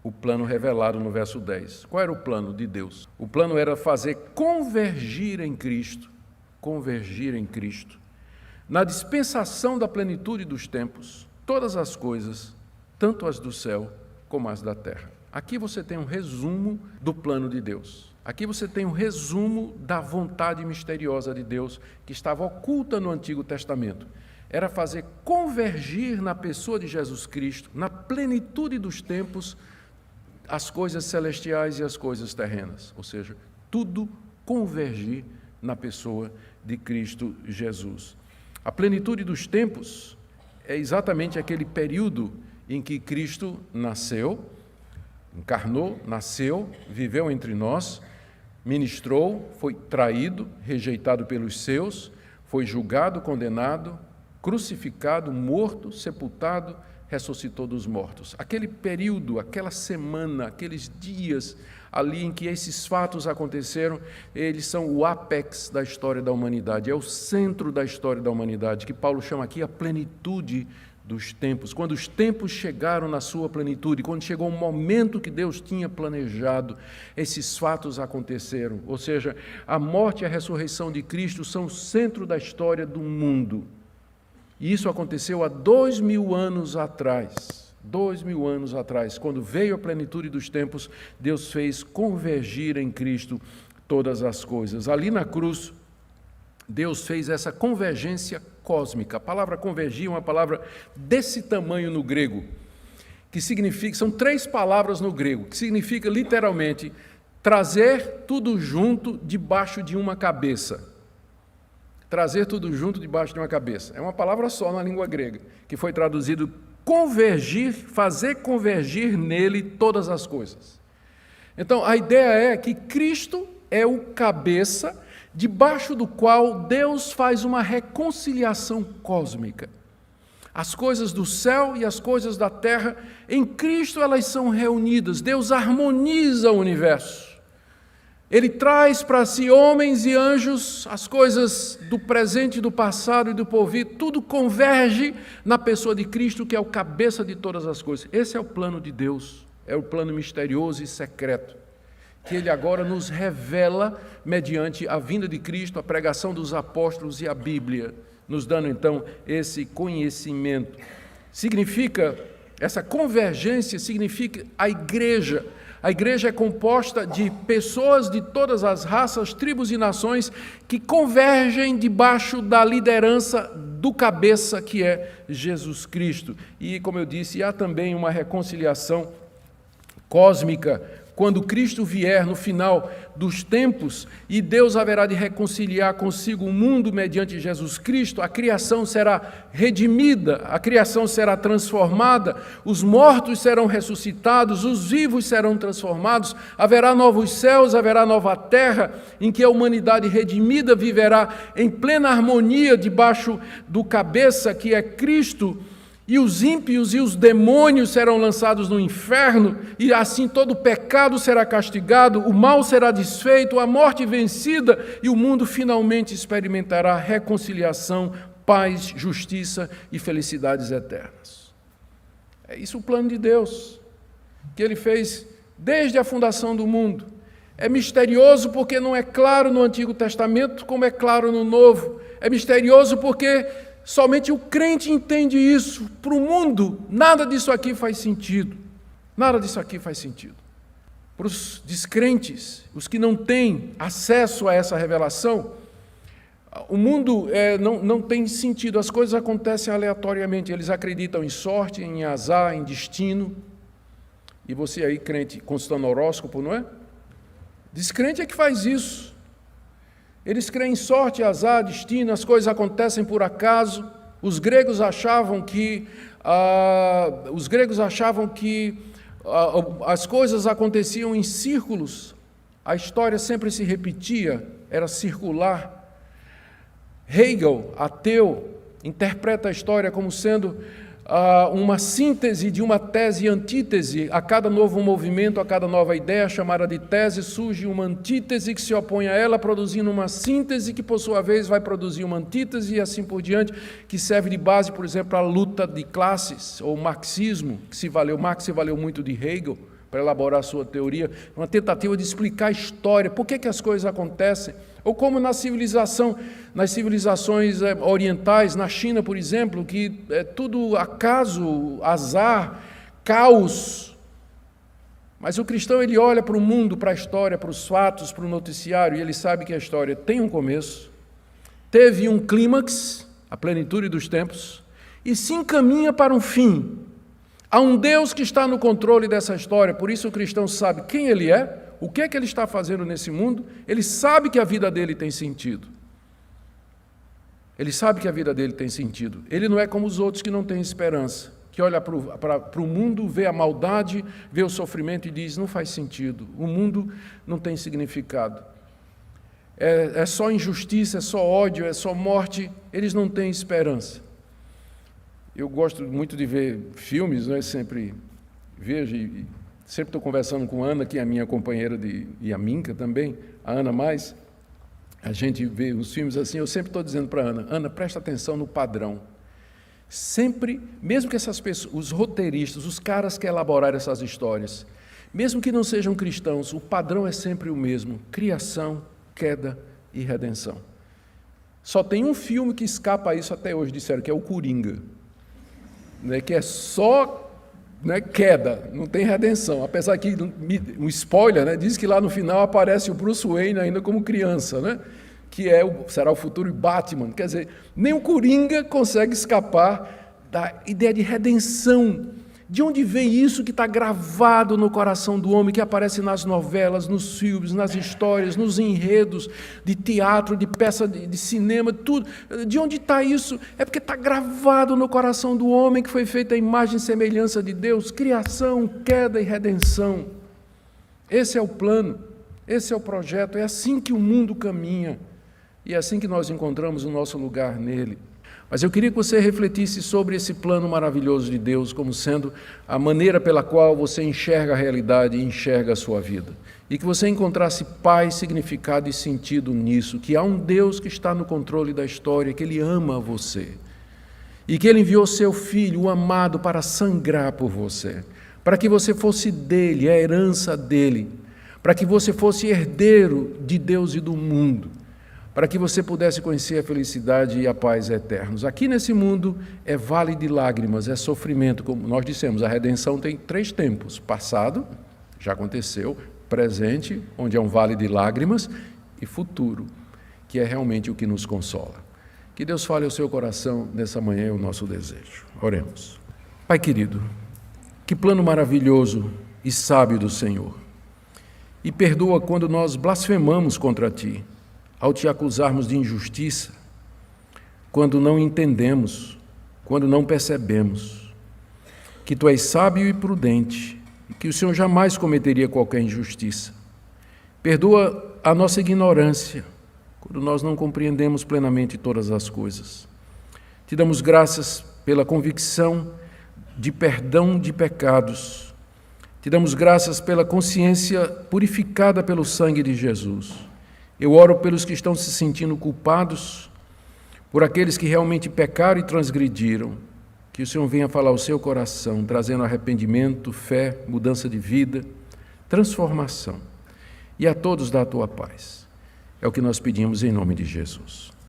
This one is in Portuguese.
o plano revelado no verso 10. Qual era o plano de Deus? O plano era fazer convergir em Cristo, na dispensação da plenitude dos tempos, todas as coisas, tanto as do céu como as da terra. Aqui você tem um resumo do plano de Deus. Aqui você tem um resumo da vontade misteriosa de Deus que estava oculta no Antigo Testamento. Era fazer convergir na pessoa de Jesus Cristo, na plenitude dos tempos, as coisas celestiais e as coisas terrenas. Ou seja, tudo convergir na pessoa de Cristo Jesus. A plenitude dos tempos é exatamente aquele período em que Cristo nasceu, encarnou, nasceu, viveu entre nós, ministrou, foi traído, rejeitado pelos seus, foi julgado, condenado, crucificado, morto, sepultado, ressuscitou dos mortos. Aquele período, aquela semana, aqueles dias ali em que esses fatos aconteceram, eles são o ápex da história da humanidade, é o centro da história da humanidade, que Paulo chama aqui a plenitude dos tempos. Quando os tempos chegaram na sua plenitude, quando chegou o momento que Deus tinha planejado, esses fatos aconteceram. Ou seja, a morte e a ressurreição de Cristo são o centro da história do mundo. E isso aconteceu há 2000 anos atrás. 2000 anos atrás, quando veio a plenitude dos tempos, Deus fez convergir em Cristo todas as coisas. Ali na cruz, Deus fez essa convergência cósmica. A palavra convergir é uma palavra desse tamanho no grego, que significa, são 3 palavras no grego, que significa literalmente trazer tudo junto debaixo de uma cabeça. Trazer tudo junto debaixo de uma cabeça. É uma palavra só na língua grega, que foi traduzido convergir, fazer convergir nele todas as coisas. Então, a ideia é que Cristo é o cabeça debaixo do qual Deus faz uma reconciliação cósmica. As coisas do céu e as coisas da terra, em Cristo elas são reunidas. Deus harmoniza o universo. Ele traz para si homens e anjos, as coisas do presente, do passado e do porvir, tudo converge na pessoa de Cristo, que é o cabeça de todas as coisas. Esse é o plano de Deus, é o plano misterioso e secreto, que Ele agora nos revela mediante a vinda de Cristo, a pregação dos apóstolos e a Bíblia, nos dando então esse conhecimento. Essa convergência significa a igreja. A igreja é composta de pessoas de todas as raças, tribos e nações que convergem debaixo da liderança do cabeça que é Jesus Cristo. E, como eu disse, há também uma reconciliação cósmica. Quando Cristo vier no final dos tempos e Deus haverá de reconciliar consigo o mundo mediante Jesus Cristo, a criação será redimida, a criação será transformada, os mortos serão ressuscitados, os vivos serão transformados, haverá novos céus, haverá nova terra, em que a humanidade redimida viverá em plena harmonia debaixo do cabeça que é Cristo. E os ímpios e os demônios serão lançados no inferno, e assim todo o pecado será castigado, o mal será desfeito, a morte vencida, e o mundo finalmente experimentará reconciliação, paz, justiça e felicidades eternas. É isso o plano de Deus, que Ele fez desde a fundação do mundo. É misterioso porque não é claro no Antigo Testamento como é claro no Novo. É misterioso porque somente o crente entende isso. Para o mundo, nada disso aqui faz sentido. Nada disso aqui faz sentido. Para os descrentes, os que não têm acesso a essa revelação, o mundo não tem sentido. As coisas acontecem aleatoriamente. Eles acreditam em sorte, em azar, em destino. E você aí, crente, consultando o horóscopo, não é? Descrente é que faz isso. Eles creem em sorte, azar, destino, as coisas acontecem por acaso. Os gregos achavam que as coisas aconteciam em círculos. A história sempre se repetia, era circular. Hegel, ateu, interpreta a história como sendo uma síntese de uma tese e antítese. A cada novo movimento, a cada nova ideia chamada de tese, surge uma antítese que se opõe a ela, produzindo uma síntese que, por sua vez, vai produzir uma antítese e assim por diante, que serve de base, por exemplo, para a luta de classes, ou marxismo, Marx se valeu muito de Hegel para elaborar a sua teoria, uma tentativa de explicar a história, por que as coisas acontecem. Ou como nas civilizações orientais, na China, por exemplo, que é tudo acaso, azar, caos. Mas o cristão, ele olha para o mundo, para a história, para os fatos, para o noticiário, e ele sabe que a história tem um começo, teve um clímax, a plenitude dos tempos, e se encaminha para um fim. Há um Deus que está no controle dessa história, por isso o cristão sabe quem ele é, o que é que ele está fazendo nesse mundo, ele sabe que a vida dele tem sentido. Ele sabe que a vida dele tem sentido. Ele não é como os outros que não têm esperança, que olha para o mundo, vê a maldade, vê o sofrimento e diz, não faz sentido, o mundo não tem significado. É só injustiça, é só ódio, é só morte, eles não têm esperança. Eu gosto muito de ver filmes, né? Sempre vejo e sempre estou conversando com a Ana, que é a minha companheira e a Minca também, a Ana mais. A gente vê os filmes assim, eu sempre estou dizendo para a Ana, presta atenção no padrão. Sempre, mesmo que essas pessoas, os roteiristas, os caras que elaboraram essas histórias, mesmo que não sejam cristãos, o padrão é sempre o mesmo, criação, queda e redenção. Só tem um filme que escapa a isso até hoje, disseram, que é o Coringa. Que é só queda, não tem redenção. Apesar que, um spoiler, diz que lá no final aparece o Bruce Wayne ainda como criança, que será o futuro Batman. Quer dizer, nem o Coringa consegue escapar da ideia de redenção. De onde vem isso que está gravado no coração do homem, que aparece nas novelas, nos filmes, nas histórias, nos enredos de teatro, de peça de cinema, tudo. De onde está isso? É porque está gravado no coração do homem, que foi feita a imagem e semelhança de Deus, criação, queda e redenção. Esse é o plano, esse é o projeto, é assim que o mundo caminha, e é assim que nós encontramos o nosso lugar nele. Mas eu queria que você refletisse sobre esse plano maravilhoso de Deus como sendo a maneira pela qual você enxerga a realidade e enxerga a sua vida. E que você encontrasse paz, significado e sentido nisso, que há um Deus que está no controle da história, que Ele ama você. E que Ele enviou seu Filho, o amado, para sangrar por você, para que você fosse dele, a herança dele, para que você fosse herdeiro de Deus e do mundo, para que você pudesse conhecer a felicidade e a paz eternos. Aqui nesse mundo é vale de lágrimas, é sofrimento, como nós dissemos, a redenção tem 3 tempos, passado, já aconteceu, presente, onde é um vale de lágrimas, e futuro, que é realmente o que nos consola. Que Deus fale ao seu coração nessa manhã, é o nosso desejo. Oremos. Pai querido, que plano maravilhoso e sábio do Senhor, e perdoa quando nós blasfemamos contra Ti, ao Te acusarmos de injustiça, quando não entendemos, quando não percebemos que Tu és sábio e prudente, e que o Senhor jamais cometeria qualquer injustiça. Perdoa a nossa ignorância, quando nós não compreendemos plenamente todas as coisas. Te damos graças pela convicção de perdão de pecados. Te damos graças pela consciência purificada pelo sangue de Jesus. Eu oro pelos que estão se sentindo culpados, por aqueles que realmente pecaram e transgrediram, que o Senhor venha falar ao seu coração, trazendo arrependimento, fé, mudança de vida, transformação. E a todos dá a Tua paz. É o que nós pedimos em nome de Jesus.